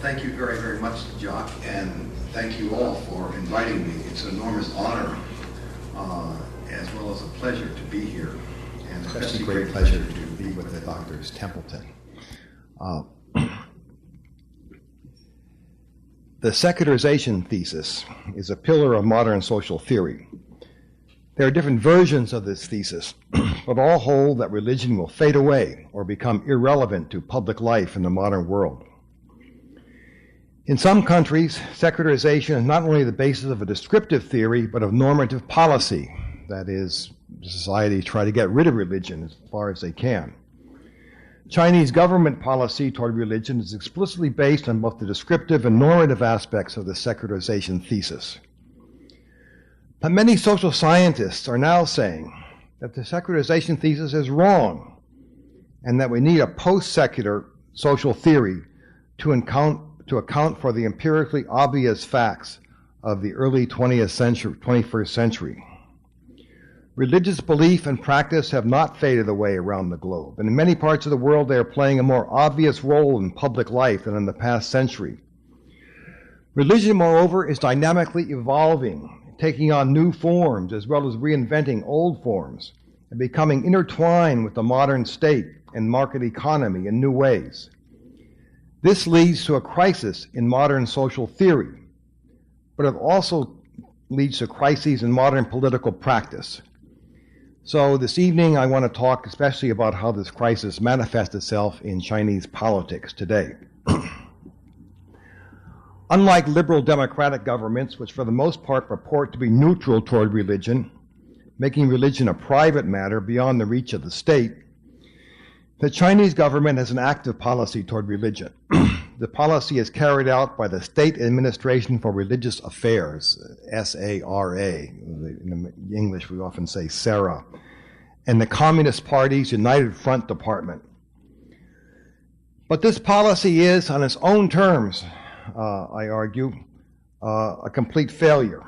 thank you very, very much, Jock, and thank you all for inviting me. It's an enormous honor, as well as a pleasure to be here. And Especially a great pleasure to be with the doctors Templeton. The secularization thesis is a pillar of modern social theory. There are different versions of this thesis, but all hold that religion will fade away or become irrelevant to public life in the modern world. In some countries, secularization is not only the basis of a descriptive theory, but of normative policy. That is, societies try to get rid of religion as far as they can. Chinese government policy toward religion is explicitly based on both the descriptive and normative aspects of the secularization thesis. But many social scientists are now saying that the secularization thesis is wrong and that we need a post-secular social theory to account for the empirically obvious facts of the early 21st century. Religious belief and practice have not faded away around the globe, and in many parts of the world they are playing a more obvious role in public life than in the past century. Religion, moreover, is dynamically evolving, taking on new forms as well as reinventing old forms, and becoming intertwined with the modern state and market economy in new ways. This leads to a crisis in modern social theory, but it also leads to crises in modern political practice. So this evening I want to talk especially about how this crisis manifests itself in Chinese politics today. Unlike liberal democratic governments, which for the most part purport to be neutral toward religion, making religion a private matter beyond the reach of the state, the Chinese government has an active policy toward religion. The policy is carried out by the State Administration for Religious Affairs, SARA. In English we often say SARA, and the Communist Party's United Front Department. But this policy is, on its own terms, I argue, a complete failure,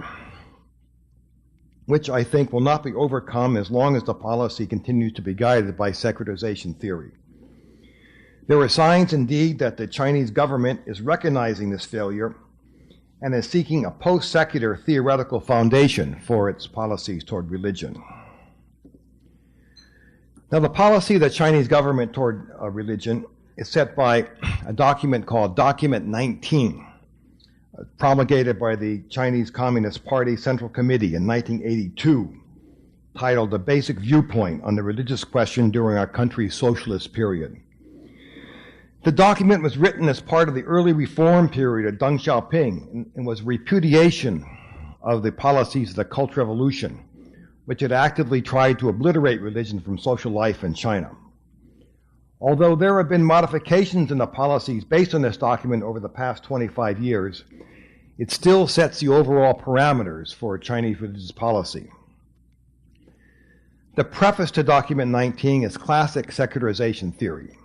which I think will not be overcome as long as the policy continues to be guided by secularization theory. There are signs, indeed, that the Chinese government is recognizing this failure and is seeking a post-secular theoretical foundation for its policies toward religion. Now, the policy of the Chinese government toward religion is set by a document called Document 19, promulgated by the Chinese Communist Party Central Committee in 1982, titled The Basic Viewpoint on the Religious Question During Our Country's Socialist Period. The document was written as part of the early reform period of Deng Xiaoping and was repudiation of the policies of the Cultural Revolution, which had actively tried to obliterate religion from social life in China. Although there have been modifications in the policies based on this document over the past 25 years, it still sets the overall parameters for Chinese religious policy. The preface to Document 19 is classic secularization theory.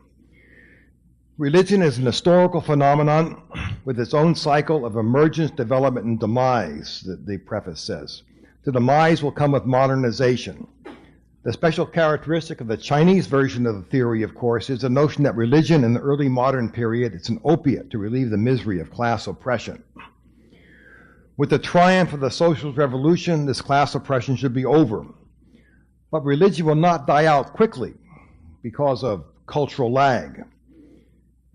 Religion is an historical phenomenon with its own cycle of emergence, development, and demise, the preface says. The demise will come with modernization. The special characteristic of the Chinese version of the theory, of course, is the notion that religion in the early modern period is an opiate to relieve the misery of class oppression. With the triumph of the socialist revolution, this class oppression should be over. But religion will not die out quickly because of cultural lag.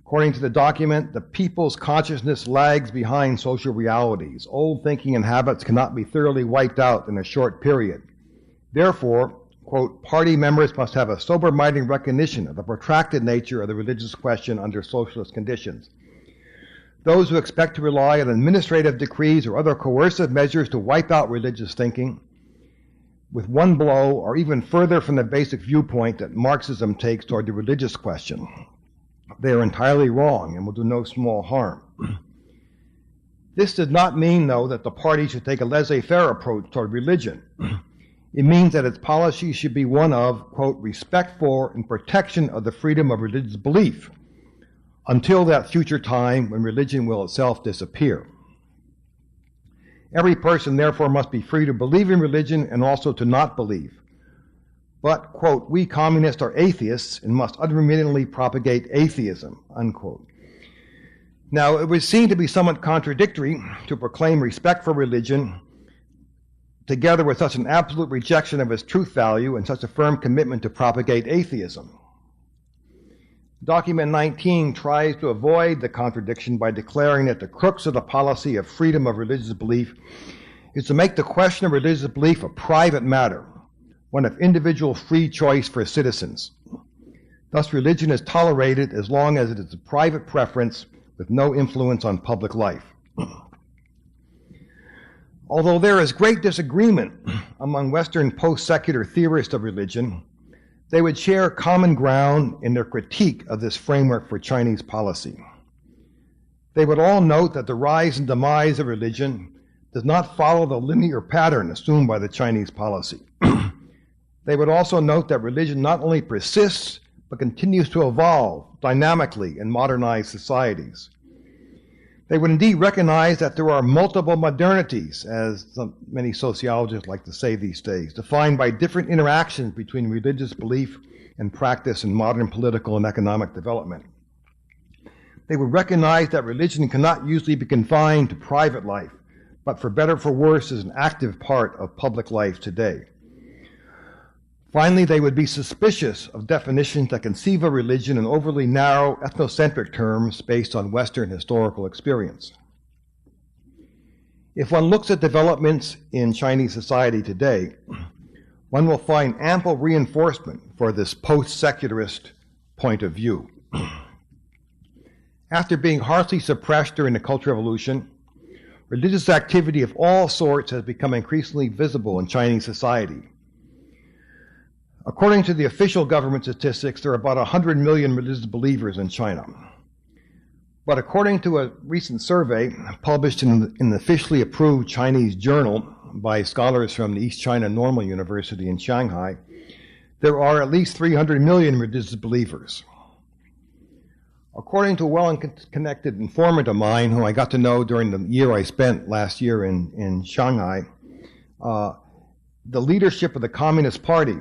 According to the document, the people's consciousness lags behind social realities. Old thinking and habits cannot be thoroughly wiped out in a short period. Therefore, quote, party members must have a sober-minded recognition of the protracted nature of the religious question under socialist conditions. Those who expect to rely on administrative decrees or other coercive measures to wipe out religious thinking with one blow are even further from the basic viewpoint that Marxism takes toward the religious question. They are entirely wrong and will do no small harm. This does not mean, though, that the party should take a laissez-faire approach toward religion. It means that its policy should be one of, quote, respect for and protection of the freedom of religious belief until that future time when religion will itself disappear. Every person, therefore, must be free to believe in religion and also to not believe. But, quote, we communists are atheists and must unremittingly propagate atheism, unquote. Now, it would seem to be somewhat contradictory to proclaim respect for religion together with such an absolute rejection of its truth value and such a firm commitment to propagate atheism. Document 19 tries to avoid the contradiction by declaring that the crux of the policy of freedom of religious belief is to make the question of religious belief a private matter, one of individual free choice for citizens. Thus, religion is tolerated as long as it is a private preference with no influence on public life. Although there is great disagreement among Western post-secular theorists of religion, they would share common ground in their critique of this framework for Chinese policy. They would all note that the rise and demise of religion does not follow the linear pattern assumed by the Chinese policy. They would also note that religion not only persists, but continues to evolve dynamically in modernized societies. They would indeed recognize that there are multiple modernities, as many sociologists like to say these days, defined by different interactions between religious belief and practice in modern political and economic development. They would recognize that religion cannot usually be confined to private life, but for better or for worse is an active part of public life today. Finally, they would be suspicious of definitions that conceive of religion in overly narrow ethnocentric terms based on Western historical experience. If one looks at developments in Chinese society today, one will find ample reinforcement for this post-secularist point of view. After being harshly suppressed during the Cultural Revolution, religious activity of all sorts has become increasingly visible in Chinese society. According to the official government statistics, there are about 100 million religious believers in China. But according to a recent survey published in an officially approved Chinese journal by scholars from the East China Normal University in Shanghai, there are at least 300 million religious believers. According to a well-connected informant of mine who I got to know during the year I spent last year in Shanghai, the leadership of the Communist Party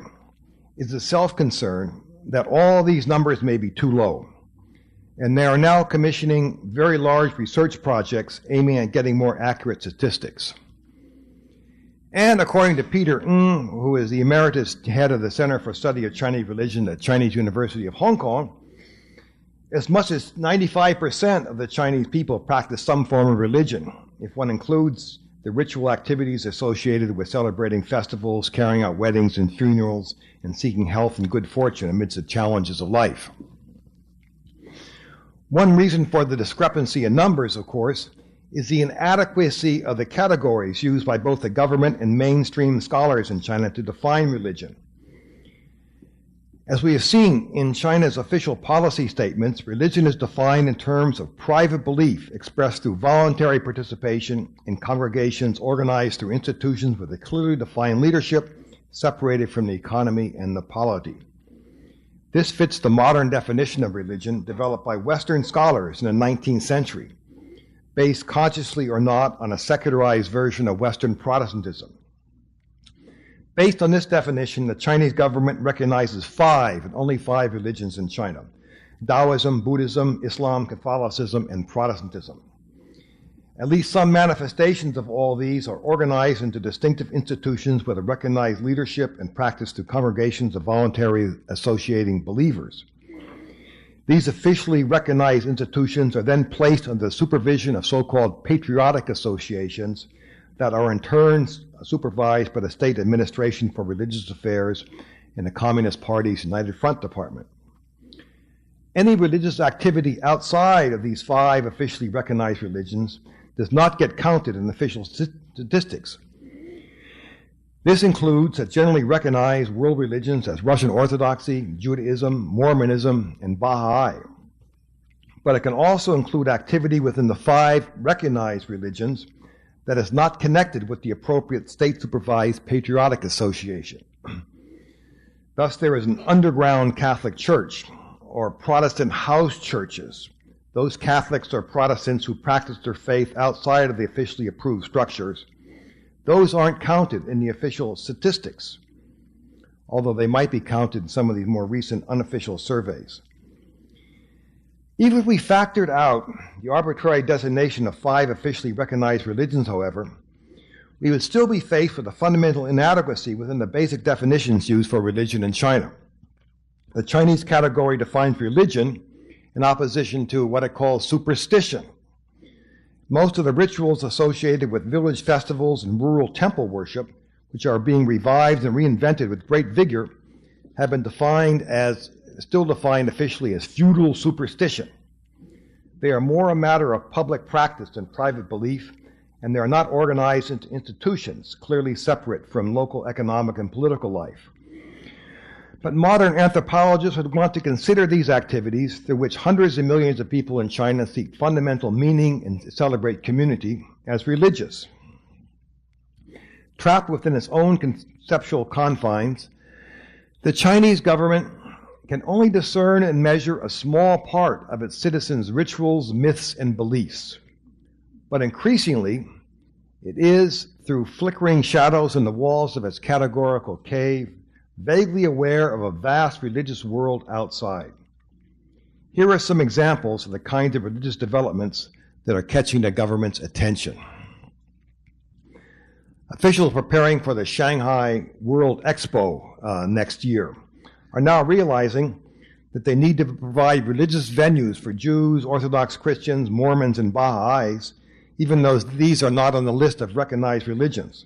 is a self-concern that all these numbers may be too low. And they are now commissioning very large research projects aiming at getting more accurate statistics. And according to Peter Ng, who is the emeritus head of the Center for Study of Chinese Religion at Chinese University of Hong Kong, as much as 95% of the Chinese people practice some form of religion, if one includes the ritual activities associated with celebrating festivals, carrying out weddings and funerals, and seeking health and good fortune amidst the challenges of life. One reason for the discrepancy in numbers, of course, is the inadequacy of the categories used by both the government and mainstream scholars in China to define religion. As we have seen in China's official policy statements, religion is defined in terms of private belief expressed through voluntary participation in congregations organized through institutions with a clearly defined leadership separated from the economy and the polity. This fits the modern definition of religion developed by Western scholars in the 19th century, based consciously or not on a secularized version of Western Protestantism. Based on this definition, the Chinese government recognizes 5 and only 5 religions in China: Taoism, Buddhism, Islam, Catholicism, and Protestantism. At least some manifestations of all these are organized into distinctive institutions with a recognized leadership and practiced through congregations of voluntary associating believers. These officially recognized institutions are then placed under the supervision of so-called patriotic associations that are in turn supervised by the State Administration for Religious Affairs and the Communist Party's United Front Department. Any religious activity outside of these 5 officially recognized religions does not get counted in official statistics. This includes the generally recognized world religions as Russian Orthodoxy, Judaism, Mormonism, and Baha'i. But it can also include activity within the 5 recognized religions that is not connected with the appropriate state-supervised patriotic association. Thus, there is an underground Catholic Church, or Protestant house churches. Those Catholics or Protestants who practice their faith outside of the officially approved structures. Those aren't counted in the official statistics, although they might be counted in some of these more recent unofficial surveys. Even if we factored out the arbitrary designation of 5 officially recognized religions, however, we would still be faced with a fundamental inadequacy within the basic definitions used for religion in China. The Chinese category defines religion in opposition to what it calls superstition. Most of the rituals associated with village festivals and rural temple worship, which are being revived and reinvented with great vigor, have been still defined officially as feudal superstition. They are more a matter of public practice than private belief, and they are not organized into institutions clearly separate from local economic and political life. But modern anthropologists would want to consider these activities, through which hundreds of millions of people in China seek fundamental meaning and celebrate community, as religious. Trapped within its own conceptual confines, the Chinese government can only discern and measure a small part of its citizens' rituals, myths, and beliefs. But increasingly, it is, through flickering shadows in the walls of its categorical cave, vaguely aware of a vast religious world outside. Here are some examples of the kinds of religious developments that are catching the government's attention. Officials preparing for the Shanghai World Expo next year are now realizing that they need to provide religious venues for Jews, Orthodox Christians, Mormons, and Baha'is, even though these are not on the list of recognized religions.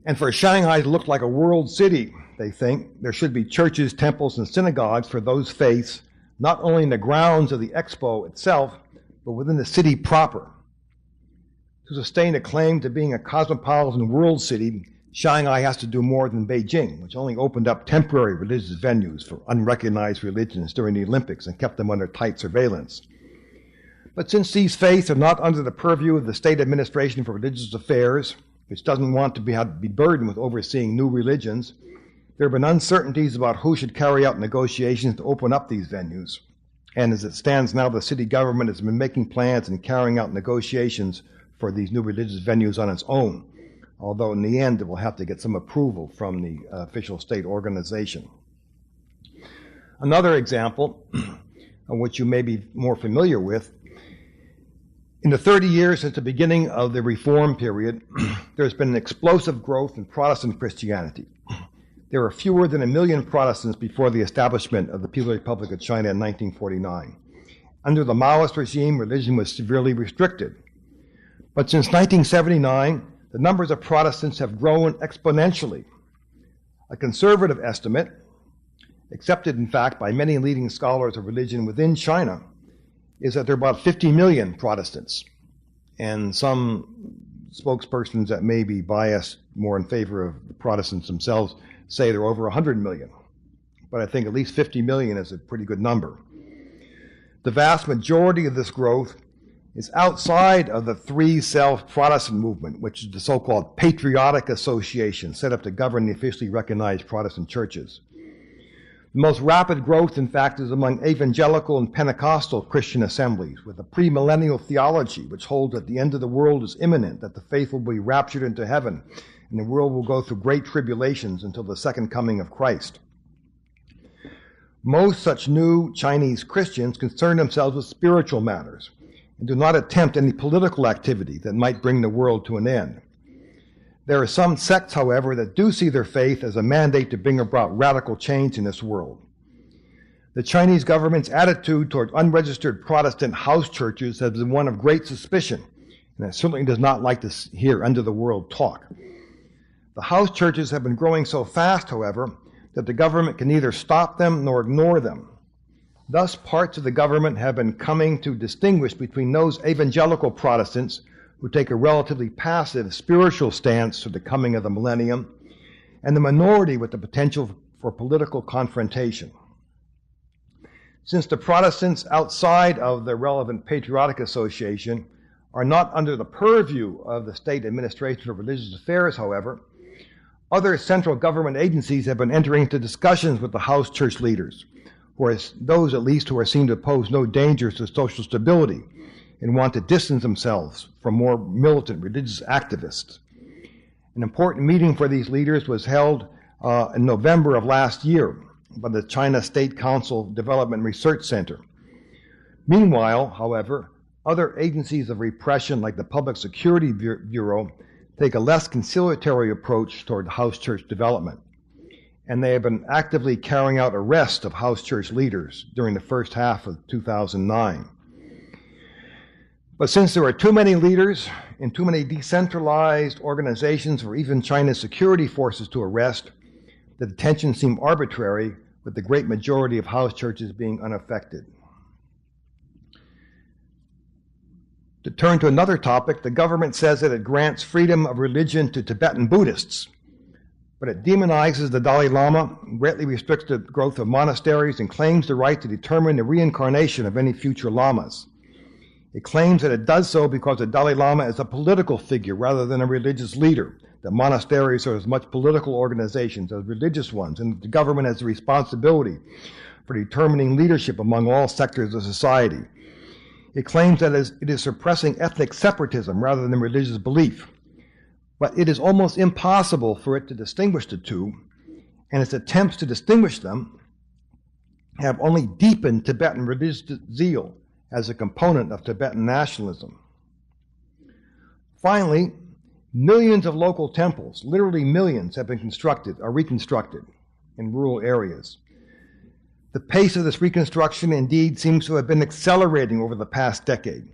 And for Shanghai to look like a world city, they think, there should be churches, temples, and synagogues for those faiths, not only in the grounds of the expo itself, but within the city proper. To sustain a claim to being a cosmopolitan world city, Shanghai has to do more than Beijing, which only opened up temporary religious venues for unrecognized religions during the Olympics and kept them under tight surveillance. But since these faiths are not under the purview of the State Administration for Religious Affairs, which doesn't want to be burdened with overseeing new religions, there have been uncertainties about who should carry out negotiations to open up these venues. And as it stands now, the city government has been making plans and carrying out negotiations for these new religious venues on its own, although in the end it will have to get some approval from the official state organization. Another example, of which you may be more familiar with, in the 30 years since the beginning of the Reform period, there's been an explosive growth in Protestant Christianity. There were fewer than 1 million Protestants before the establishment of the People's Republic of China in 1949. Under the Maoist regime, religion was severely restricted. But since 1979, the numbers of Protestants have grown exponentially. A conservative estimate, accepted in fact by many leading scholars of religion within China, is that there are about 50 million Protestants, and some spokespersons that may be biased more in favor of the Protestants themselves say there are over 100 million. But I think at least 50 million is a pretty good number. The vast majority of this growth is outside of the three-self Protestant movement, which is the so-called patriotic association set up to govern the officially recognized Protestant churches. The most rapid growth, in fact, is among evangelical and Pentecostal Christian assemblies, with a premillennial theology which holds that the end of the world is imminent, that the faithful will be raptured into heaven, and the world will go through great tribulations until the second coming of Christ. Most such new Chinese Christians concern themselves with spiritual matters and do not attempt any political activity that might bring the world to an end. There are some sects, however, that do see their faith as a mandate to bring about radical change in this world. The Chinese government's attitude toward unregistered Protestant house churches has been one of great suspicion, and it certainly does not like to hear end-of-the-world talk. The house churches have been growing so fast, however, that the government can neither stop them nor ignore them. Thus, parts of the government have been coming to distinguish between those evangelical Protestants who take a relatively passive spiritual stance to the coming of the millennium, and the minority with the potential for political confrontation. Since the Protestants outside of the relevant patriotic association are not under the purview of the State Administration for Religious Affairs, however, other central government agencies have been entering into discussions with the house church leaders, those at least who are seen to pose no dangers to social stability and want to distance themselves from more militant religious activists. An important meeting for these leaders was held in November of last year by the China State Council Development Research Center. Meanwhile, however, other agencies of repression like the Public Security Bureau take a less conciliatory approach toward house church development, and they have been actively carrying out arrests of house church leaders during the first half of 2009. But since there are too many leaders and too many decentralized organizations for even China's security forces to arrest, the detentions seem arbitrary, with the great majority of house churches being unaffected. To turn to another topic, the government says that it grants freedom of religion to Tibetan Buddhists, but it demonizes the Dalai Lama, greatly restricts the growth of monasteries, and claims the right to determine the reincarnation of any future lamas. It claims that it does so because the Dalai Lama is a political figure rather than a religious leader, that monasteries are as much political organizations as religious ones, and the government has a responsibility for determining leadership among all sectors of society. It claims that it is suppressing ethnic separatism rather than religious belief. But it is almost impossible for it to distinguish the two, and its attempts to distinguish them have only deepened Tibetan religious zeal as a component of Tibetan nationalism. Finally, millions of local temples, literally millions, have been reconstructed in rural areas. The pace of this reconstruction indeed seems to have been accelerating over the past decade.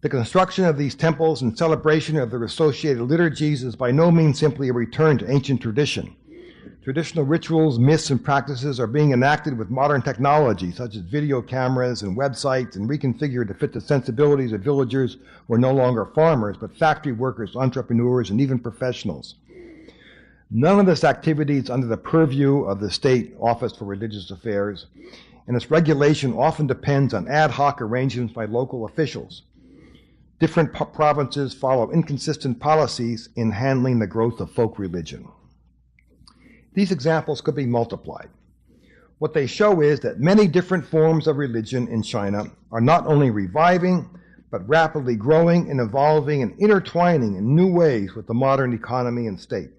The construction of these temples and celebration of their associated liturgies is by no means simply a return to ancient tradition. Traditional rituals, myths, and practices are being enacted with modern technology, such as video cameras and websites, and reconfigured to fit the sensibilities of villagers who are no longer farmers, but factory workers, entrepreneurs, and even professionals. None of this activity is under the purview of the State Office for Religious Affairs, and its regulation often depends on ad hoc arrangements by local officials. Different provinces follow inconsistent policies in handling the growth of folk religion. These examples could be multiplied. What they show is that many different forms of religion in China are not only reviving, but rapidly growing and evolving and intertwining in new ways with the modern economy and state.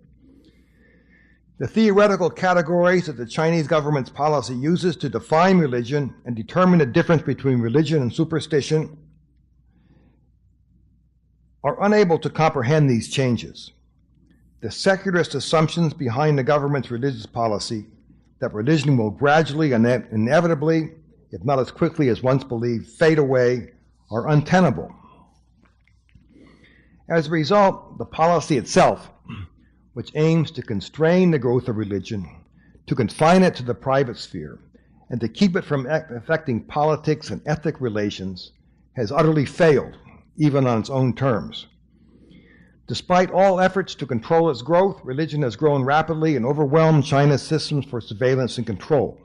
The theoretical categories that the Chinese government's policy uses to define religion and determine the difference between religion and superstition are unable to comprehend these changes. The secularist assumptions behind the government's religious policy that religion will gradually and inevitably, if not as quickly as once believed, fade away are untenable. As a result, the policy itself, which aims to constrain the growth of religion, to confine it to the private sphere, and to keep it from affecting politics and ethnic relations, has utterly failed, even on its own terms. Despite all efforts to control its growth, religion has grown rapidly and overwhelmed China's systems for surveillance and control.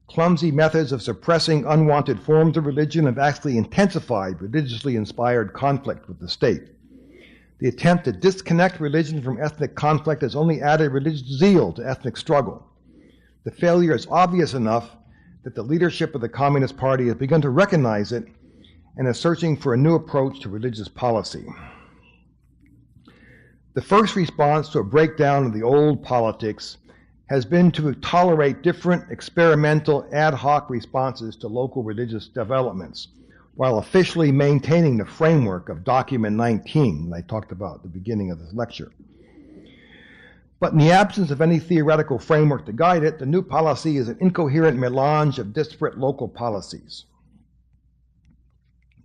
Clumsy methods of suppressing unwanted forms of religion have actually intensified religiously inspired conflict with the state. The attempt to disconnect religion from ethnic conflict has only added religious zeal to ethnic struggle. The failure is obvious enough that the leadership of the Communist Party has begun to recognize it and is searching for a new approach to religious policy. The first response to a breakdown of the old politics has been to tolerate different experimental ad hoc responses to local religious developments, while officially maintaining the framework of Document 19 that I talked about at the beginning of this lecture. But in the absence of any theoretical framework to guide it, the new policy is an incoherent melange of disparate local policies.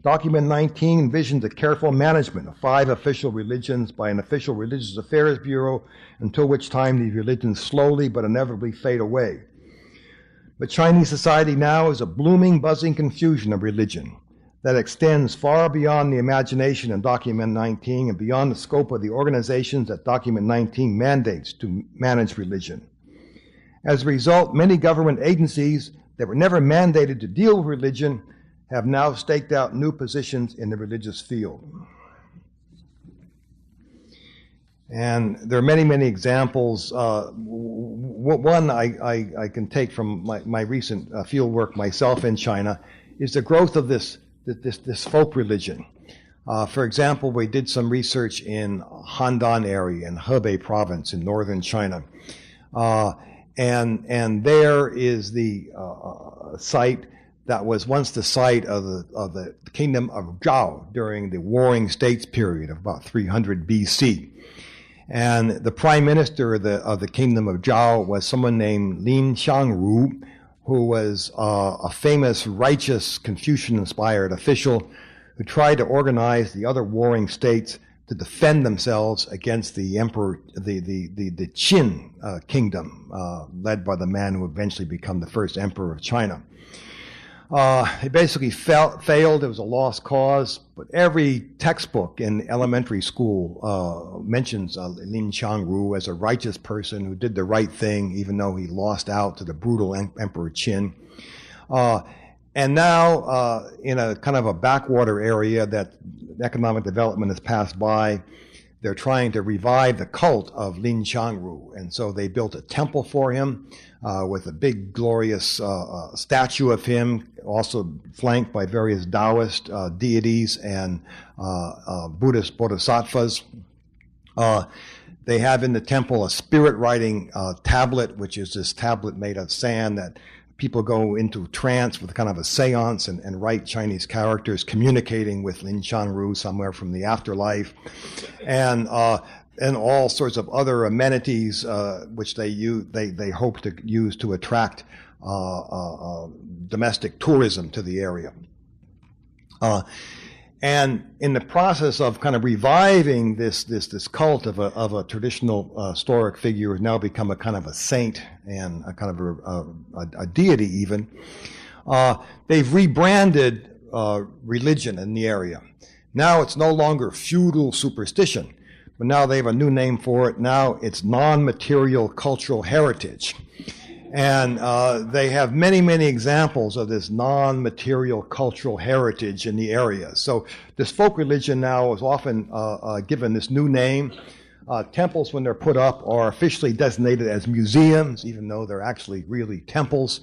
Document 19 envisions a careful management of 5 official religions by an official religious affairs bureau, until which time these religions slowly but inevitably fade away. But Chinese society now is a blooming, buzzing confusion of religion that extends far beyond the imagination in Document 19 and beyond the scope of the organizations that Document 19 mandates to manage religion. As a result, many government agencies that were never mandated to deal with religion have now staked out new positions in the religious field. And there are many, many examples. One I can take from my recent field work myself in China is the growth of this folk religion. For example, we did some research in Handan area in Hebei province in northern China. And there is the site that was once the site of the kingdom of Zhao during the Warring States period of about 300 BC. And the prime minister of the kingdom of Zhao was someone named Lin Xiangru, who was a famous, righteous, Confucian-inspired official who tried to organize the other warring states to defend themselves against the emperor, the Qin kingdom, led by the man who eventually became the first emperor of China. It basically failed. It was a lost cause. But every textbook in elementary school mentions Lin Xiangru as a righteous person who did the right thing, even though he lost out to the brutal Emperor Qin. And now, in a kind of a backwater area that economic development has passed by, they're trying to revive the cult of Lin Xiangru. And so they built a temple for him with a big, glorious statue of him, also flanked by various Taoist deities and Buddhist bodhisattvas. They have in the temple a spirit writing tablet, which is this tablet made of sand that people go into trance with kind of a seance and write Chinese characters communicating with Lin Xiangru somewhere from the afterlife. And all sorts of other amenities which they hope to use to attract domestic tourism to the area. And in the process of kind of reviving this cult of a traditional historic figure who's now become a kind of a saint and a kind of a deity even, they've rebranded religion in the area. Now it's no longer feudal superstition, but now they have a new name for it. Now it's non-material cultural heritage. And they have many, many examples of this non-material cultural heritage in the area. So this folk religion now is often given this new name. Temples, when they're put up, are officially designated as museums, even though they're actually really temples.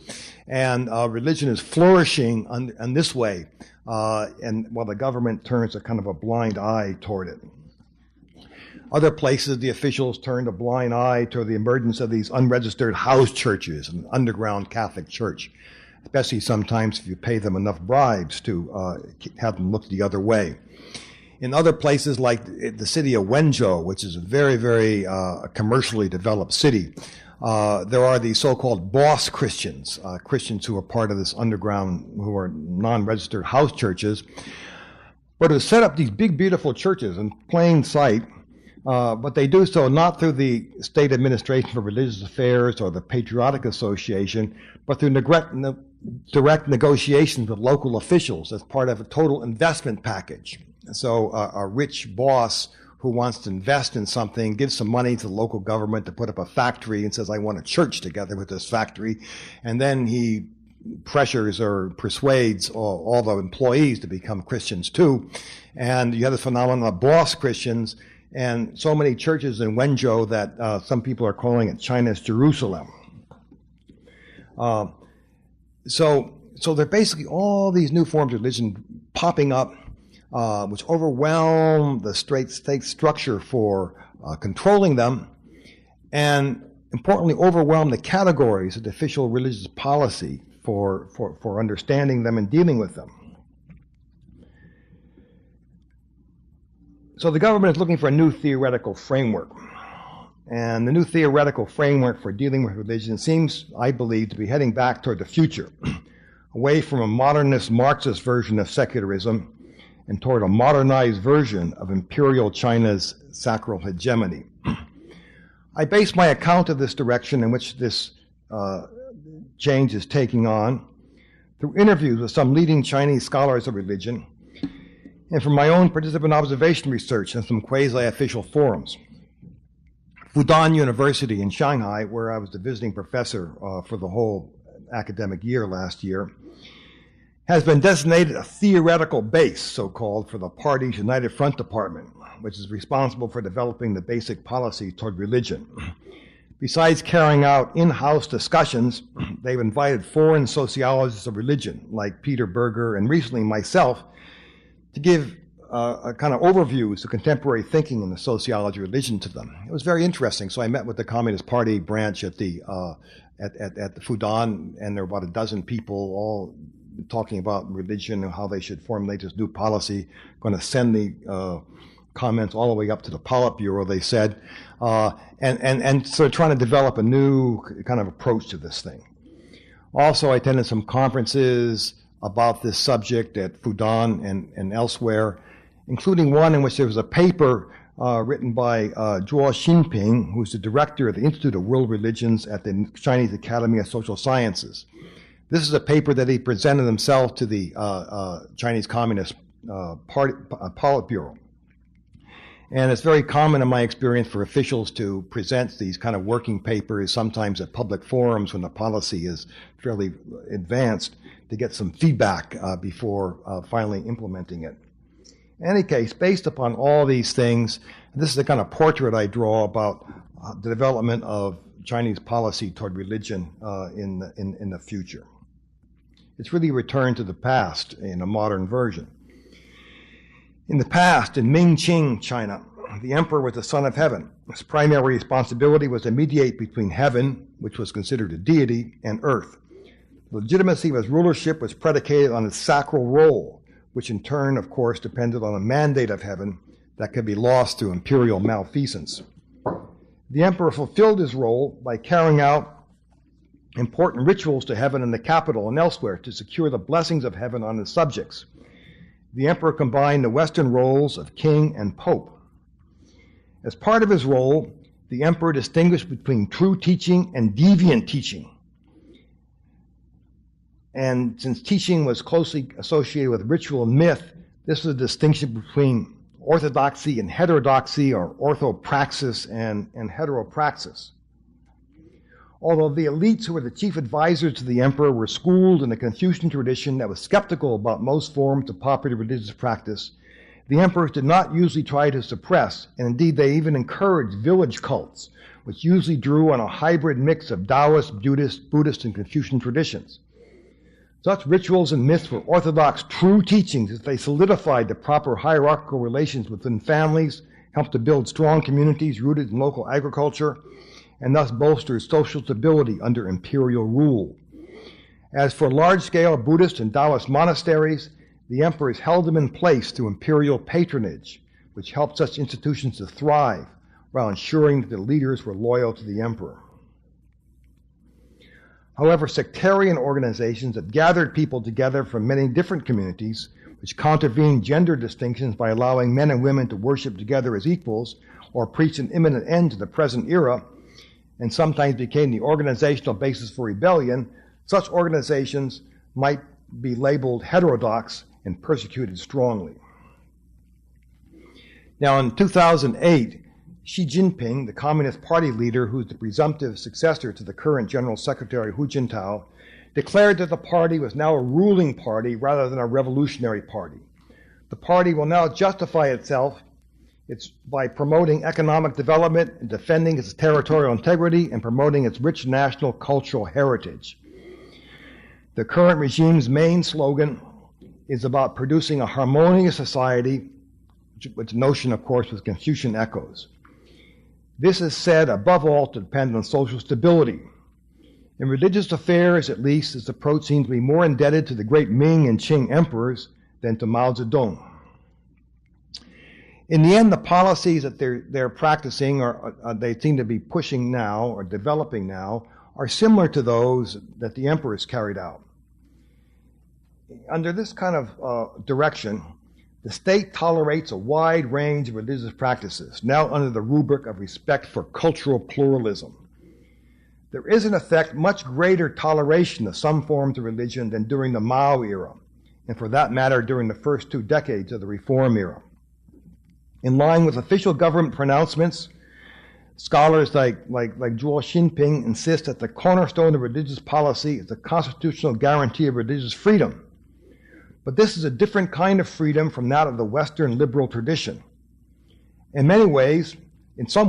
And religion is flourishing in this way, and while the government turns a kind of a blind eye toward it. Other places, the officials turned a blind eye to the emergence of these unregistered house churches, an underground Catholic church, especially sometimes if you pay them enough bribes to have them look the other way. In other places, like the city of Wenzhou, which is a very, very commercially developed city, there are these so-called boss Christians, Christians who are part of this underground, who are non-registered house churches, but who set up these big, beautiful churches in plain sight. But they do so not through the State Administration for Religious Affairs or the Patriotic Association, but through direct negotiations with local officials as part of a total investment package. So a rich boss who wants to invest in something gives some money to the local government to put up a factory and says, I want a church together with this factory. And then he pressures or persuades all the employees to become Christians too. And you have the phenomenon of boss Christians. And so many churches in Wenzhou that some people are calling it China's Jerusalem. So there are basically all these new forms of religion popping up, which overwhelm the state structure for controlling them, and importantly, overwhelm the categories of the official religious policy for understanding them and dealing with them. So the government is looking for a new theoretical framework. And the new theoretical framework for dealing with religion seems, I believe, to be heading back toward the future, away from a modernist Marxist version of secularism and toward a modernized version of imperial China's sacral hegemony. I base my account of this direction in which this change is taking on through interviews with some leading Chinese scholars of religion, and from my own participant observation research in some quasi-official forums. Fudan University in Shanghai, where I was the visiting professor for the whole academic year last year, has been designated a theoretical base, so-called, for the party's United Front Department, which is responsible for developing the basic policy toward religion. Besides carrying out in-house discussions, they've invited foreign sociologists of religion, like Peter Berger and recently myself, to give a kind of overviews of contemporary thinking in the sociology of religion to them. It was very interesting. So I met with the Communist Party branch at the Fudan, and there were about a dozen people, all talking about religion and how they should formulate this new policy, going to send the comments all the way up to the Politburo, they said, and so trying to develop a new kind of approach to this thing. Also, I attended some conferences about this subject at Fudan and elsewhere, including one in which there was a paper written by Zhuo Xinping, who's the director of the Institute of World Religions at the Chinese Academy of Social Sciences. This is a paper that he presented himself to the Chinese Communist Party Politburo. And it's very common in my experience for officials to present these kind of working papers, sometimes at public forums when the policy is fairly advanced, to get some feedback before finally implementing it. In any case, based upon all these things, this is the kind of portrait I draw about the development of Chinese policy toward religion in the future. It's really a return to the past in a modern version. In the past, in Ming-Qing China, the emperor was the son of heaven. His primary responsibility was to mediate between heaven, which was considered a deity, and earth. The legitimacy of his rulership was predicated on his sacral role, which in turn, of course, depended on a mandate of heaven that could be lost through imperial malfeasance. The emperor fulfilled his role by carrying out important rituals to heaven in the capital and elsewhere to secure the blessings of heaven on his subjects. The emperor combined the Western roles of king and pope. As part of his role, the emperor distinguished between true teaching and deviant teaching. And since teaching was closely associated with ritual and myth, this was a distinction between orthodoxy and heterodoxy, or orthopraxis and heteropraxis. Although the elites who were the chief advisors to the emperor were schooled in a Confucian tradition that was skeptical about most forms of popular religious practice, the emperors did not usually try to suppress, and indeed they even encouraged village cults, which usually drew on a hybrid mix of Taoist, Buddhist, and Confucian traditions. Such rituals and myths were orthodox true teachings as they solidified the proper hierarchical relations within families, helped to build strong communities rooted in local agriculture, and thus bolstered social stability under imperial rule. As for large-scale Buddhist and Taoist monasteries, the emperors held them in place through imperial patronage, which helped such institutions to thrive while ensuring that the leaders were loyal to the emperor. However, sectarian organizations that gathered people together from many different communities, which contravened gender distinctions by allowing men and women to worship together as equals, or preached an imminent end to the present era, and sometimes became the organizational basis for rebellion, such organizations might be labeled heterodox and persecuted strongly. Now, in 2008, Xi Jinping, the Communist Party leader who's the presumptive successor to the current General Secretary Hu Jintao, declared that the party was now a ruling party rather than a revolutionary party. The party will now justify itself by promoting economic development and defending its territorial integrity and promoting its rich national cultural heritage. The current regime's main slogan is about producing a harmonious society, which notion, of course, with Confucian echoes. This is said above all to depend on social stability. In religious affairs, at least, this approach seems to be more indebted to the great Ming and Qing emperors than to Mao Zedong. In the end, the policies that they're practicing, or they seem to be pushing now or developing now, are similar to those that the emperors carried out. Under this kind of direction, the state tolerates a wide range of religious practices, now under the rubric of respect for cultural pluralism. There is, in effect, much greater toleration of some forms of religion than during the Mao era, and for that matter, during the first 2 decades of the Reform era. In line with official government pronouncements, scholars like Zhuo Xinping insist that the cornerstone of religious policy is the constitutional guarantee of religious freedom. But this is a different kind of freedom from that of the Western liberal tradition. In some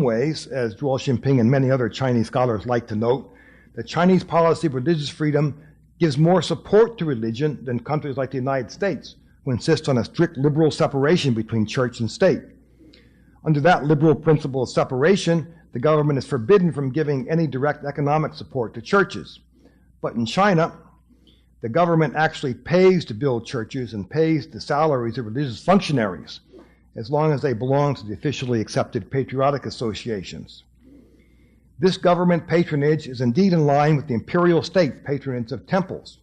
ways, as Zhuo Xinping and many other Chinese scholars like to note, the Chinese policy of religious freedom gives more support to religion than countries like the United States, who insist on a strict liberal separation between church and state. Under that liberal principle of separation, the government is forbidden from giving any direct economic support to churches. But in China, The government actually pays to build churches and pays the salaries of religious functionaries as long as they belong to the officially accepted patriotic associations. This government patronage is indeed in line with the imperial state's patronage of temples.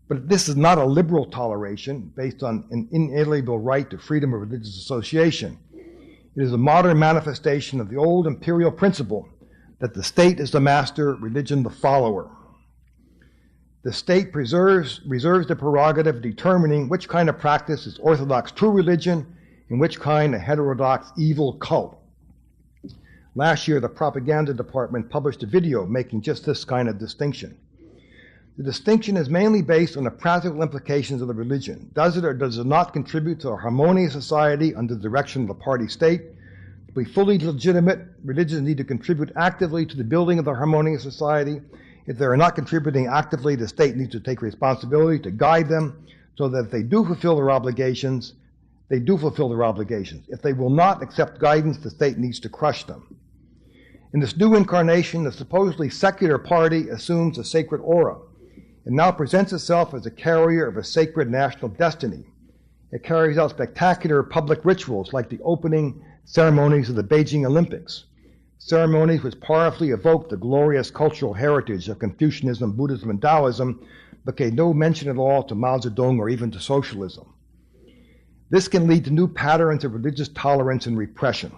But this is not a liberal toleration based on an inalienable right to freedom of religious association. It is a modern manifestation of the old imperial principle that the state is the master, religion the follower. The state reserves the prerogative of determining which kind of practice is orthodox true religion and which kind a heterodox evil cult. Last year, the propaganda department published a video making just this kind of distinction. The distinction is mainly based on the practical implications of the religion. Does it or does it not contribute to a harmonious society under the direction of the party state? To be fully legitimate, religions need to contribute actively to the building of the harmonious society. If they are not contributing actively, the state needs to take responsibility to guide them so that if they do fulfill their obligations, they do fulfill their obligations. If they will not accept guidance, the state needs to crush them. In this new incarnation, the supposedly secular party assumes a sacred aura. It now presents itself as a carrier of a sacred national destiny. It carries out spectacular public rituals like the opening ceremonies of the Beijing Olympics, ceremonies which powerfully evoke the glorious cultural heritage of Confucianism, Buddhism, and Taoism, but gave no mention at all to Mao Zedong or even to socialism. This can lead to new patterns of religious tolerance and repression.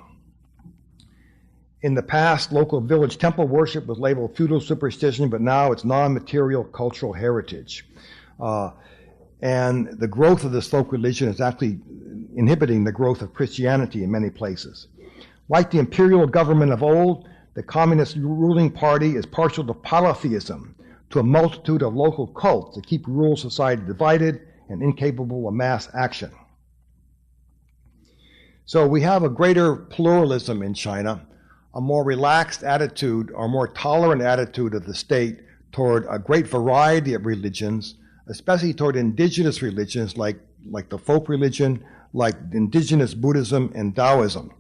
In the past, local village temple worship was labeled feudal superstition, but now it's non-material cultural heritage. And the growth of this folk religion is actually inhibiting the growth of Christianity in many places. Like the imperial government of old, the communist ruling party is partial to polytheism, to a multitude of local cults that keep rural society divided and incapable of mass action. So we have a greater pluralism in China, a more relaxed attitude or more tolerant attitude of the state toward a great variety of religions, especially toward indigenous religions like the folk religion, like indigenous Buddhism and Taoism.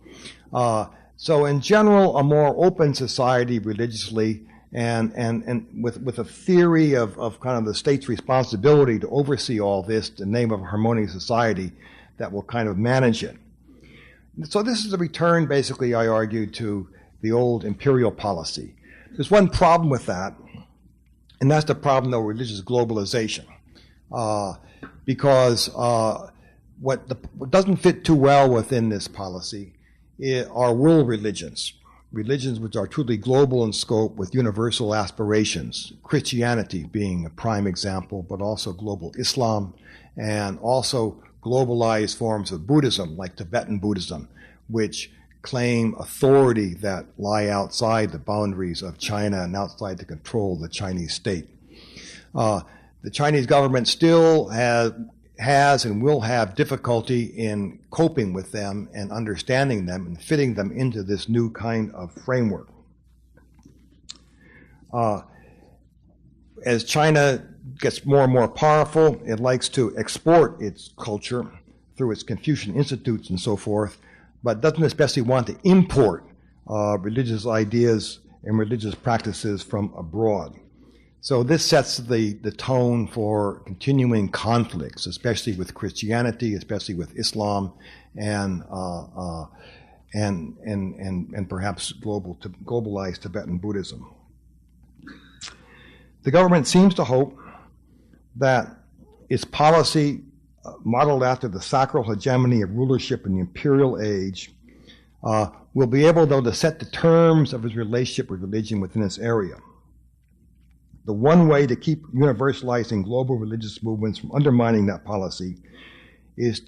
So in general, a more open society religiously and with a theory of kind of the state's responsibility to oversee all this in the name of a harmonious society that will kind of manage it. So this is a return, basically, I argue, to the old imperial policy. There's one problem with that, and that's the problem of religious globalization. Because what doesn't fit too well within this policy are world religions, religions which are truly global in scope with universal aspirations, Christianity being a prime example, but also global Islam, and also globalized forms of Buddhism, like Tibetan Buddhism, which claim authority that lie outside the boundaries of China and outside the control of the Chinese state. The Chinese government still has and will have difficulty in coping with them and understanding them and fitting them into this new kind of framework. As China gets more and more powerful, it likes to export its culture through its Confucian institutes and so forth, but doesn't especially want to import religious ideas and religious practices from abroad. So this sets the tone for continuing conflicts, especially with Christianity, especially with Islam, and perhaps globalized Tibetan Buddhism. The government seems to hope that its policy, modeled after the sacral hegemony of rulership in the imperial age, will be able, though, to set the terms of its relationship with religion within this area. The one way to keep universalizing global religious movements from undermining that policy is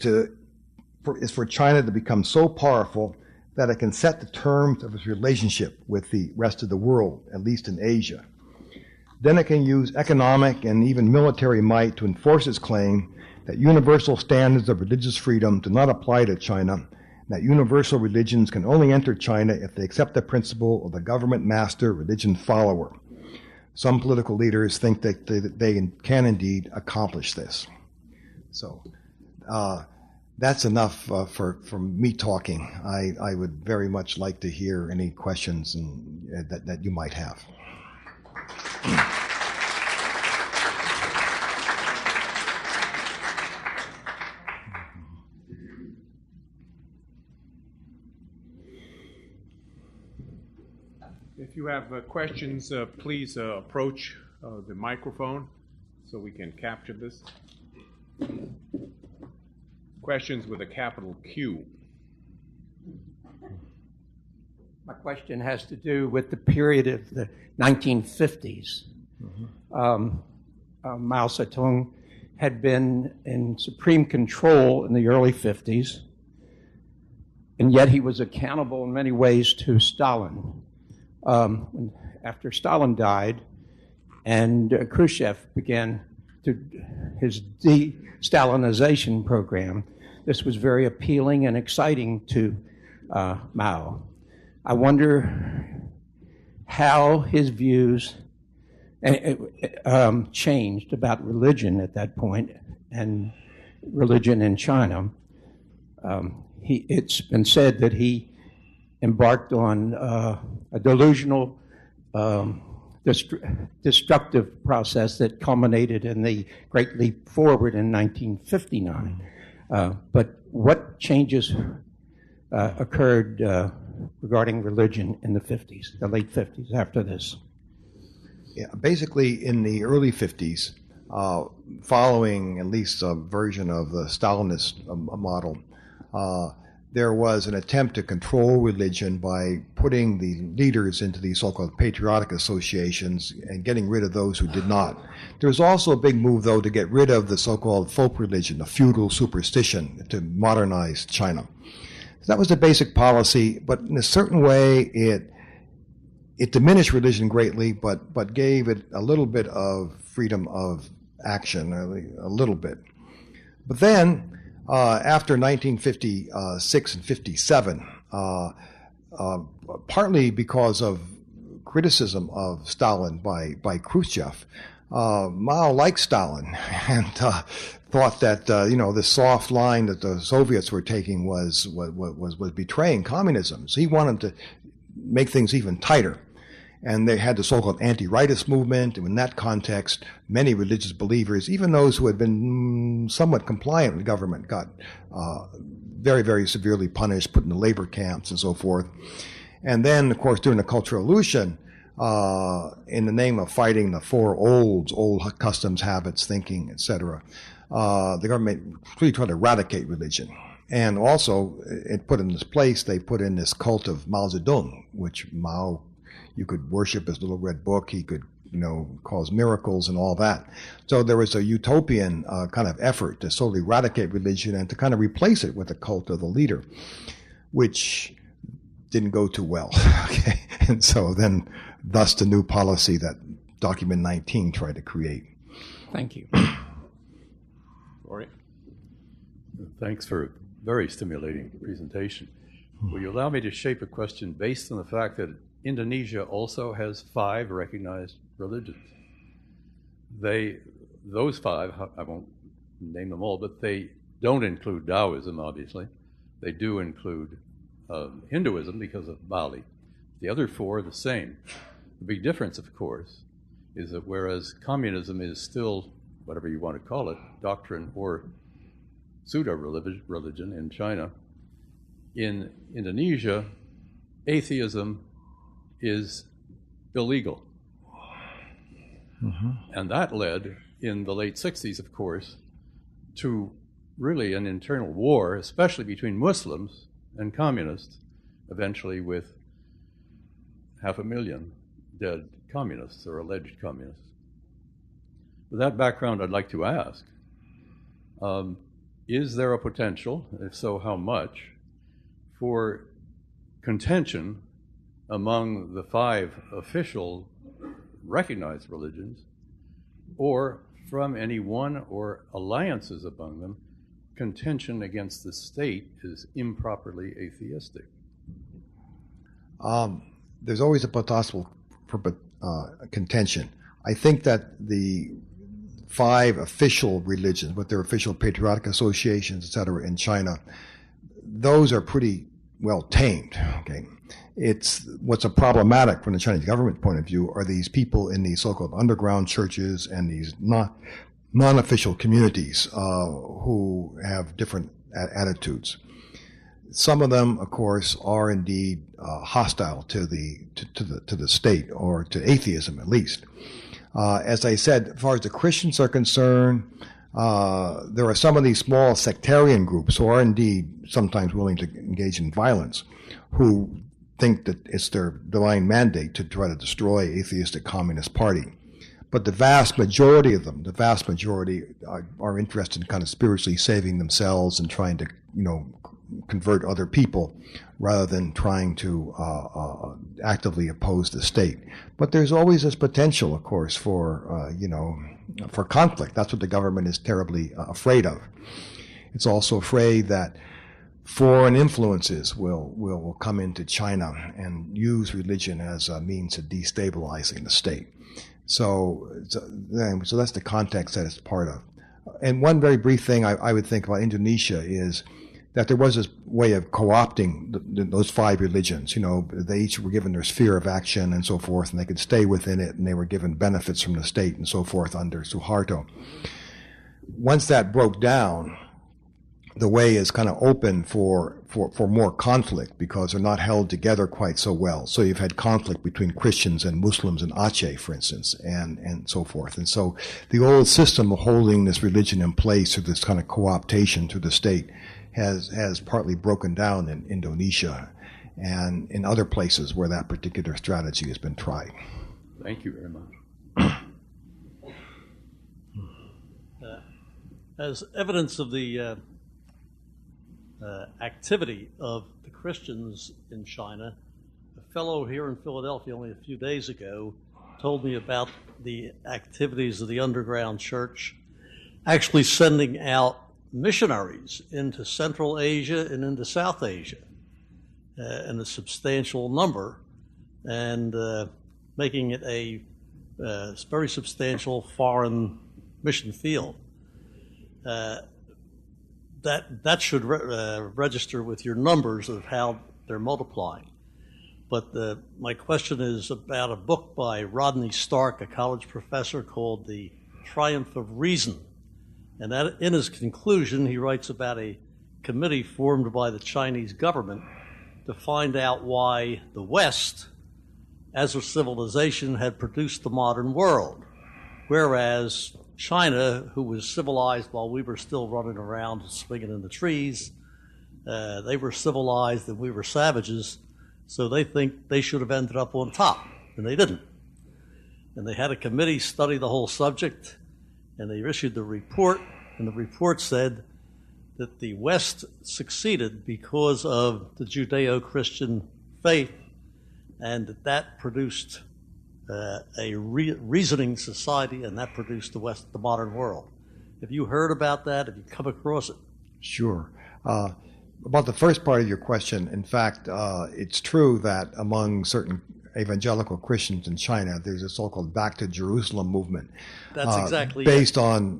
for China to become so powerful that it can set the terms of its relationship with the rest of the world, at least in Asia. Then it can use economic and even military might to enforce its claim that universal standards of religious freedom do not apply to China, and that universal religions can only enter China if they accept the principle of the government master, religion follower. Some political leaders think that they can indeed accomplish this. So that's enough for me talking. I would very much like to hear any questions that you might have. If you have questions, please approach the microphone so we can capture this. Questions with a capital Q. My question has to do with the period of the 1950s. Mao Zedong had been in supreme control in the early 50s, and yet he was accountable in many ways to Stalin. After Stalin died and Khrushchev began his de-Stalinization program, this was very appealing and exciting to Mao. I wonder how his views changed about religion at that point and religion in China. It's been said that he embarked on a delusional, destructive process that culminated in the Great Leap Forward in 1959. But what changes occurred regarding religion in the 50s, the late 50s, after this? Yeah, basically, in the early 50s, following at least a version of the Stalinist model, there was an attempt to control religion by putting the leaders into these so-called patriotic associations and getting rid of those who did not. There was also a big move, though, to get rid of the so-called folk religion, the feudal superstition, to modernize China. So that was the basic policy, but in a certain way, it diminished religion greatly, but gave it a little bit of freedom of action, a little bit. But then, after 1956 and 57, partly because of criticism of Stalin by Khrushchev, Mao liked Stalin and thought that this soft line that the Soviets were taking was betraying communism. So he wanted to make things even tighter. And they had the so-called anti-rightist movement, and in that context, many religious believers, even those who had been somewhat compliant with government, got very, very severely punished, put in the labor camps and so forth. And then, of course, during the Cultural Revolution, in the name of fighting the four old customs, habits, thinking, etc., the government really tried to eradicate religion. And also, it put in this place, they put in this cult of Mao Zedong, which Mao, you could worship his little red book, he could, cause miracles and all that. So there was a utopian kind of effort to sort of eradicate religion and to kind of replace it with the cult of the leader, which didn't go too well. Okay, and so then, thus the new policy that Document 19 tried to create. Thank you. Rory? Thanks for a very stimulating presentation. Will you allow me to shape a question based on the fact that Indonesia also has 5 recognized religions? Those 5, I won't name them all, but they don't include Taoism, obviously. They do include Hinduism because of Bali. The other 4 are the same. The big difference, of course, is that whereas communism is still, whatever you want to call it, doctrine or pseudo-religion in China, in Indonesia, atheism is illegal. Mm-hmm. And that led, in the late 60s, of course, to really an internal war, especially between Muslims and communists, eventually with 500,000 dead communists or alleged communists. With that background, I'd like to ask, is there a potential, if so, how much, for contention among the 5 official recognized religions, or from any one or alliances among them, contention against the state is improperly atheistic? There's always a possible contention. I think that the 5 official religions, with their official patriotic associations, etc., in China, those are pretty well tamed. Okay, it's what's problematic from the Chinese government point of view are these people in these so-called underground churches and these non-official communities who have different attitudes. some of them, of course, are indeed hostile to the state, or to atheism at least. As I said, as far as the Christians are concerned, there are some of these small sectarian groups who are indeed sometimes willing to engage in violence, who think that it's their divine mandate to try to destroy atheistic Communist Party. But the vast majority of them, are interested in kind of spiritually saving themselves and trying to, convert other people rather than trying to actively oppose the state. But there's always this potential, of course, for conflict. That's what the government is terribly afraid of. It's also afraid that foreign influences will come into China and use religion as a means of destabilizing the state. So that's the context that it's part of. And one very brief thing I would think about Indonesia is that there was this way of co-opting those five religions. They each were given their sphere of action and so forth, and they could stay within it, and they were given benefits from the state and so forth under Suharto. Once that broke down, the way is kind of open for more conflict, because they're not held together quite so well. So you've had conflict between Christians and Muslims in Aceh, for instance, and so forth. And so the old system of holding this religion in place through this kind of co-optation through the state has partly broken down in Indonesia and in other places where that particular strategy has been tried. Thank you very much. As evidence of the activity of the Christians in China, a fellow here in Philadelphia only a few days ago told me about the activities of the underground church actually sending out missionaries into Central Asia and into South Asia in a substantial number, and making it a very substantial foreign mission field. That should register with your numbers of how they're multiplying. But my question is about a book by Rodney Stark, a college professor, called The Triumph of Reason. And that, in his conclusion, he writes about a committee formed by the Chinese government to find out why the West, as a civilization, had produced the modern world, whereas China, who was civilized while we were still running around swinging in the trees, they were civilized and we were savages, so they think they should have ended up on top, and they didn't. And they had a committee study the whole subject, and they issued the report, and the report said that the West succeeded because of the Judeo-Christian faith, and that produced a reasoning society, and that produced the modern world. Have you heard about that? Have you come across it? Sure. About the first part of your question, in fact, it's true that among certain evangelical Christians in China, there's a so-called Back to Jerusalem movement. That's exactly based on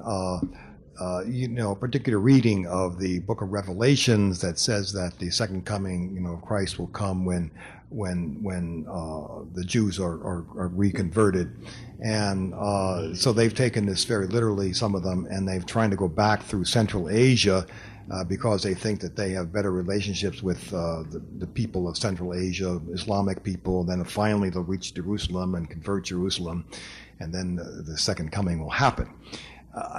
a particular reading of the Book of Revelations that says that the second coming, of Christ will come when the Jews are reconverted, and so they've taken this very literally, some of them, and they've trying to go back through Central Asia. Because they think that they have better relationships with the people of Central Asia, Islamic people, then finally they'll reach Jerusalem and convert Jerusalem, and then the second coming will happen.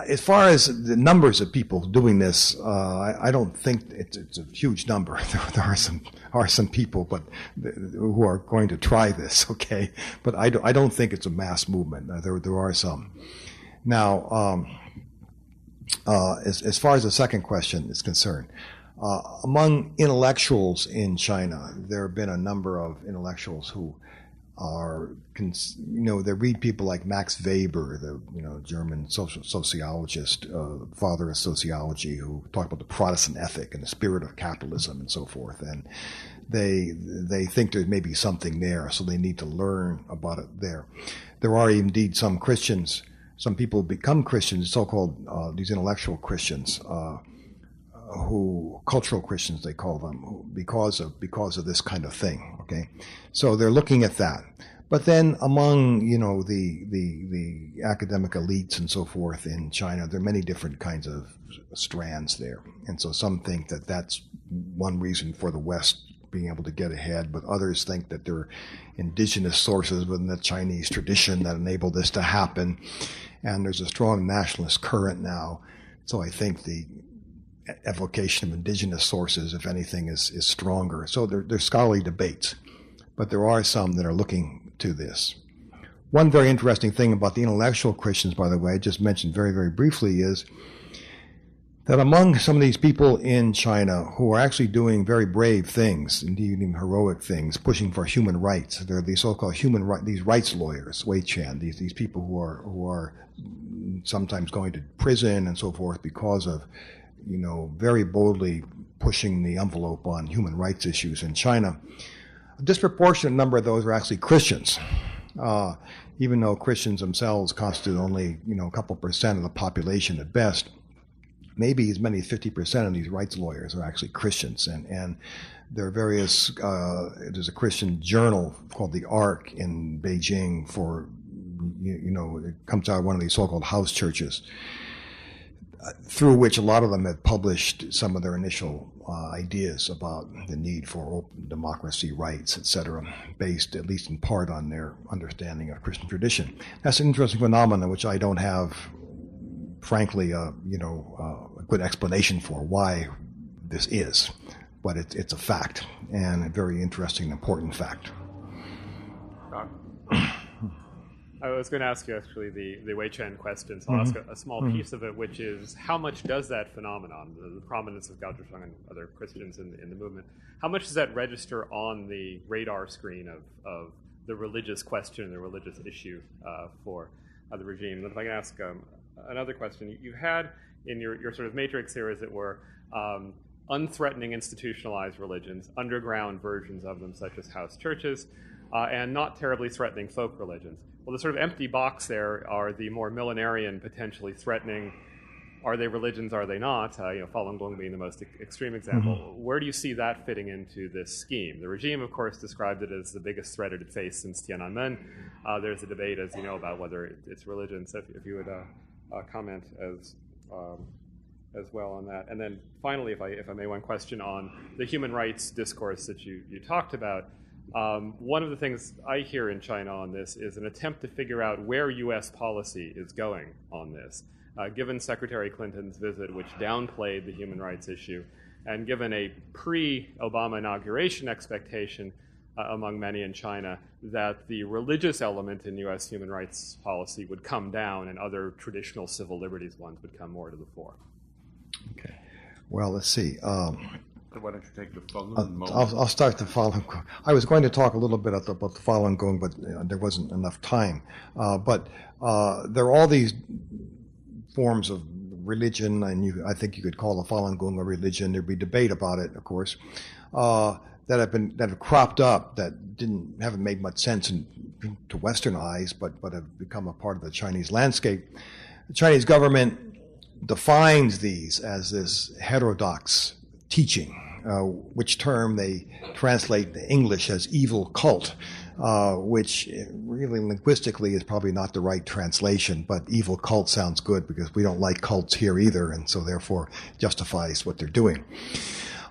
As far as the numbers of people doing this, I don't think it's a huge number. There are some people, but who are going to try this, okay? But I don't think it's a mass movement. There are some. Now, as far as the second question is concerned, among intellectuals in China, there have been a number of intellectuals who are, they read people like Max Weber, the German sociologist, father of sociology, who talk about the Protestant ethic and the spirit of capitalism and so forth, and they think there may be something there, so they need to learn about it there. There are indeed some Christians. Some people become Christians, so-called these intellectual Christians, cultural Christians they call them, because of this kind of thing. Okay, so they're looking at that. But then among, the academic elites and so forth in China, there are many different kinds of strands there. And so some think that that's one reason for the West being able to get ahead, but others think that there are indigenous sources within the Chinese tradition that enable this to happen. And there's a strong nationalist current now. So I think the evocation of indigenous sources, if anything, is stronger. So there's scholarly debates, but there are some that are looking to this. One very interesting thing about the intellectual Christians, by the way, I just mentioned very, very briefly, is that among some of these people in China who are actually doing very brave things, indeed even heroic things, pushing for human rights, there are these so-called these rights lawyers, Wei Chan, these people who are sometimes going to prison and so forth because of, very boldly pushing the envelope on human rights issues in China. A disproportionate number of those are actually Christians, even though Christians themselves constitute only, a couple percent of the population at best. Maybe as many as 50% of these rights lawyers are actually Christians. And there are various, there's a Christian journal called The Ark in Beijing for, it comes out of one of these so-called house churches, through which a lot of them have published some of their initial ideas about the need for open democracy, rights, etc., based at least in part on their understanding of Christian tradition. That's an interesting phenomenon which I don't have, frankly, a good explanation for why this is, but it's a fact, and a very interesting and important fact. I was going to ask you actually the Wei Chen question, so I'll ask a small piece of it, which is how much does that phenomenon, the prominence of Gao Zhisheng and other Christians in the movement, how much does that register on the radar screen of the religious question, the religious issue for the regime? And if I can ask another question, you had in your sort of matrix here, as it were, unthreatening institutionalized religions, underground versions of them, such as house churches, and not terribly threatening folk religions. Well, the sort of empty box there are the more millenarian, potentially threatening. Are they religions? Are they not? Falun Gong being the most extreme example. Where do you see that fitting into this scheme? The regime, of course, described it as the biggest threat it had faced since Tiananmen. There's a debate, as you know, about whether it's religion. So if you would comment as well on that. And then finally, if I may, one question on the human rights discourse that you talked about. One of the things I hear in China on this is an attempt to figure out where U.S. policy is going on this. Given Secretary Clinton's visit, which downplayed the human rights issue, and given a pre-Obama inauguration expectation among many in China that the religious element in U.S. human rights policy would come down and other traditional civil liberties ones would come more to the fore. Okay. Well, let's see. So why don't you take the Falun Gong? I'll start the Falun Gong. I was going to talk a little bit about the Falun Gong, but there wasn't enough time. But there are all these forms of religion, and I think you could call the Falun Gong a religion. There'd be debate about it, of course, that have cropped up that haven't made much sense to Western eyes, but have become a part of the Chinese landscape. The Chinese government defines these as this heterodox teaching, which term they translate in English as evil cult, which really linguistically is probably not the right translation, but evil cult sounds good because we don't like cults here either, and so therefore justifies what they're doing.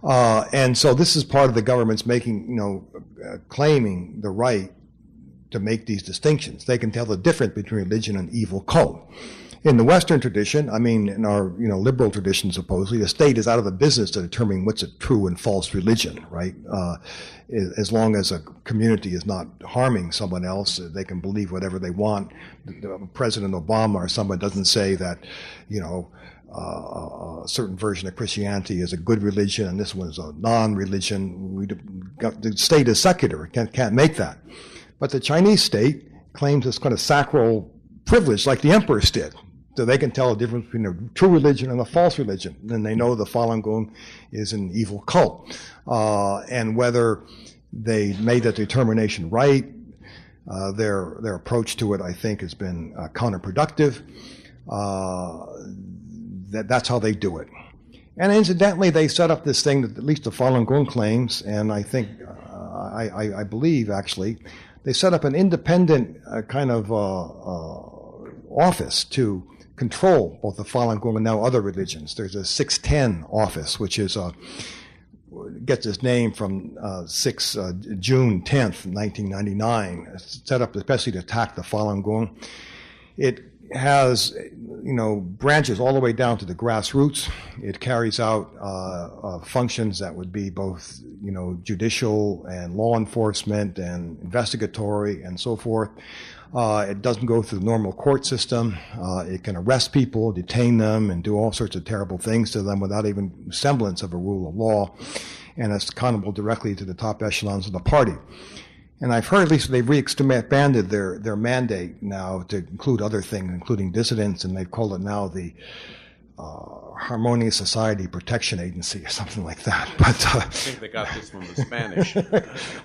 And so this is part of the government's claiming the right to make these distinctions. They can tell the difference between religion and evil cult. In the Western tradition, in our liberal tradition, supposedly, the state is out of the business to determine what's a true and false religion, right? As long as a community is not harming someone else, they can believe whatever they want. President Obama or someone doesn't say that, a certain version of Christianity is a good religion and this one is a non-religion. The state is secular; can't make that. But the Chinese state claims this kind of sacral privilege, like the emperors did. So they can tell the difference between a true religion and a false religion. And they know the Falun Gong is an evil cult. And whether they made that determination right, their approach to it, I think, has been counterproductive. That's how they do it. And incidentally, they set up this thing that at least the Falun Gong claims, and I think, I believe actually, they set up an independent kind of office to control both the Falun Gong and now other religions. There's a 610 office, which is gets its name from June 10th, 1999, set up especially to attack the Falun Gong. It has, branches all the way down to the grassroots. It carries out functions that would be both, judicial and law enforcement and investigatory and so forth. It doesn't go through the normal court system. It can arrest people, detain them, and do all sorts of terrible things to them without even semblance of a rule of law. And it's accountable directly to the top echelons of the party. And I've heard at least they've re-expanded their mandate now to include other things, including dissidents, and they've called it now the Harmonious Society Protection Agency or something like that. But I think they got this from the Spanish.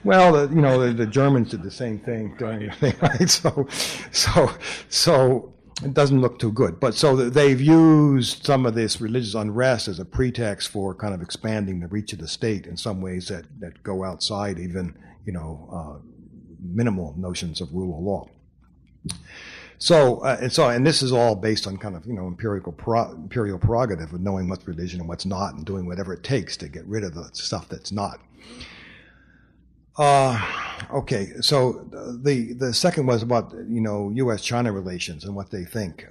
well, the Germans did the same thing during the thing, right? So it doesn't look too good. But so they've used some of this religious unrest as a pretext for kind of expanding the reach of the state in some ways that go outside even, minimal notions of rule of law. And this is all based on kind of, imperial prerogative of knowing what's religion and what's not and doing whatever it takes to get rid of the stuff that's not. Okay, so the second was about, U.S.-China relations and what they think.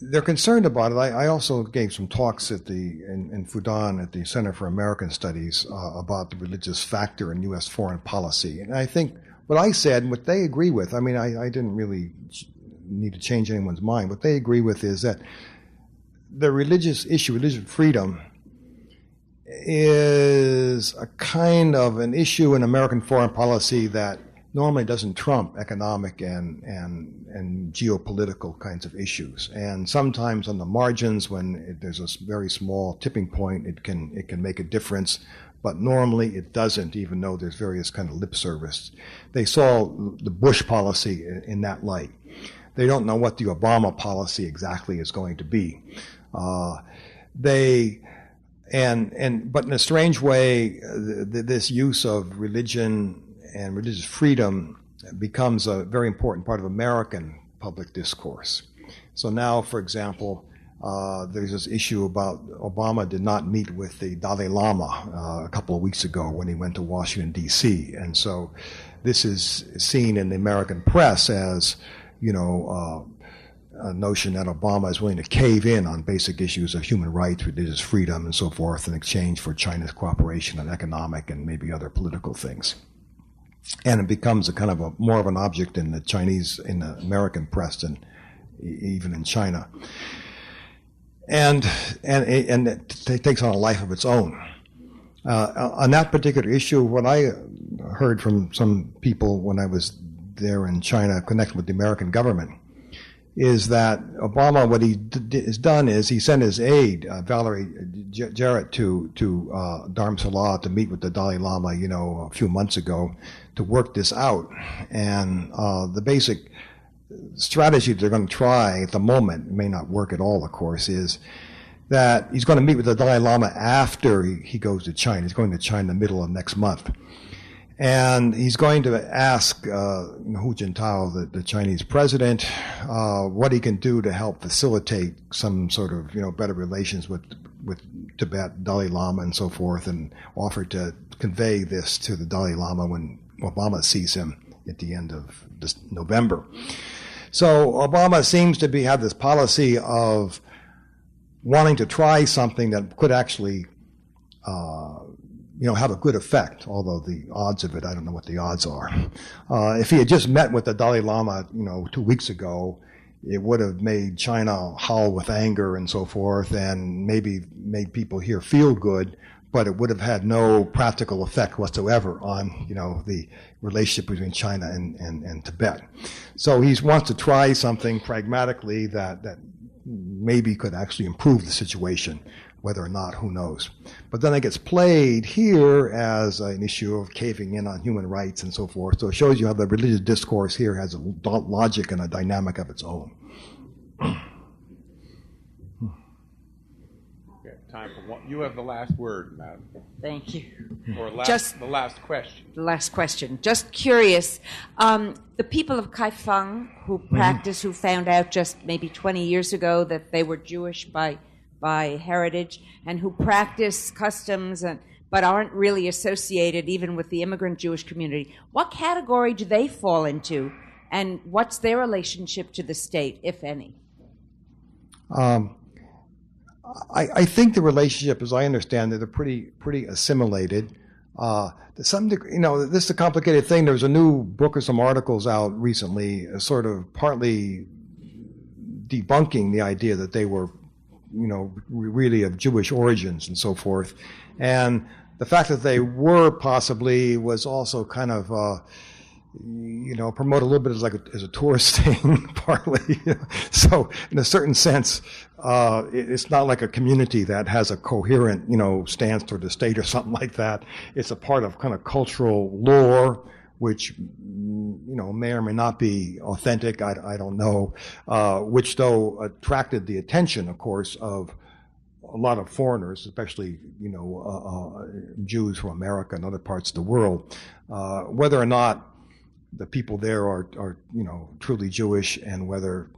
They're concerned about it. I also gave some talks in Fudan at the Center for American Studies about the religious factor in U.S. foreign policy. And I think what I said, what they agree with, I didn't really need to change anyone's mind. What they agree with is that the religious issue, religious freedom, is a kind of an issue in American foreign policy that normally doesn't trump economic and geopolitical kinds of issues. And sometimes on the margins, when there's a very small tipping point, it can make a difference. But normally it doesn't, even though there's various kind of lip service. They saw the Bush policy in that light. They don't know what the Obama policy exactly is going to be. But in a strange way, this use of religion and religious freedom becomes a very important part of American public discourse. So now, for example, there's this issue about Obama did not meet with the Dalai Lama a couple of weeks ago when he went to Washington, D.C. And so this is seen in the American press as, a notion that Obama is willing to cave in on basic issues of human rights, religious freedom, and so forth in exchange for China's cooperation on economic and maybe other political things. And it becomes a kind of more of an object in the American press than even in China. And it takes on a life of its own. On that particular issue, what I heard from some people when I was there in China connected with the American government is that Obama, what he has done is he sent his aide, Valerie Jarrett, to Dharamsala to meet with the Dalai Lama, a few months ago to work this out. And the basic strategy they're going to try at the moment, it may not work at all, of course, is that he's going to meet with the Dalai Lama after he goes to China. He's going to China in the middle of next month. And he's going to ask Hu Jintao, the Chinese president, what he can do to help facilitate some sort of, better relations with Tibet, Dalai Lama, and so forth, and offer to convey this to the Dalai Lama when Obama sees him at the end of November. So Obama seems to have this policy of wanting to try something that could actually have a good effect, although the odds of it, I don't know what the odds are. If he had just met with the Dalai Lama, 2 weeks ago, it would have made China howl with anger and so forth, and maybe made people here feel good, but it would have had no practical effect whatsoever on, the relationship between China and Tibet. So he wants to try something pragmatically that maybe could actually improve the situation. Whether or not, who knows. But then it gets played here as an issue of caving in on human rights and so forth. So it shows you how the religious discourse here has a logic and a dynamic of its own. Okay, time for one. You have the last word, madam. Thank you. Or Just- the last question. The last question. Just curious, the people of Kaifeng who practice, who found out just maybe 20 years ago that they were Jewish by heritage, and who practice customs but aren't really associated even with the immigrant Jewish community, what category do they fall into, and what's their relationship to the state, if any? I think the relationship, as I understand it, they're pretty assimilated. To some degree, this is a complicated thing. There was a new book or some articles out recently, sort of partly debunking the idea that they were, really of Jewish origins and so forth. And the fact that they were possibly was also kind of, promote a little bit as a tourist thing, partly. So in a certain sense, it's not like a community that has a coherent, stance toward the state or something like that. It's a part of kind of cultural lore, which, may or may not be authentic. I don't know. Which though attracted the attention, of course, of a lot of foreigners, especially, Jews from America and other parts of the world. Whether or not the people there are truly Jewish, and whether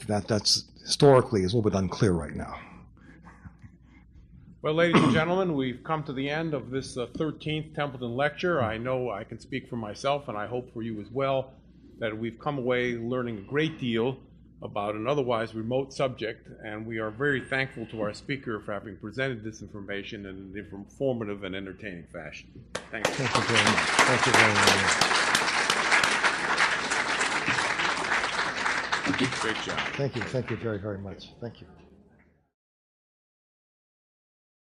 that's historically is a little bit unclear right now. Well, ladies and gentlemen, we've come to the end of this 13th Templeton lecture. I know I can speak for myself, and I hope for you as well, that we've come away learning a great deal about an otherwise remote subject, and we are very thankful to our speaker for having presented this information in an informative and entertaining fashion. Thank you. Thank you very much. Thank you very much. Great job. Thank you very, very much. Thank you.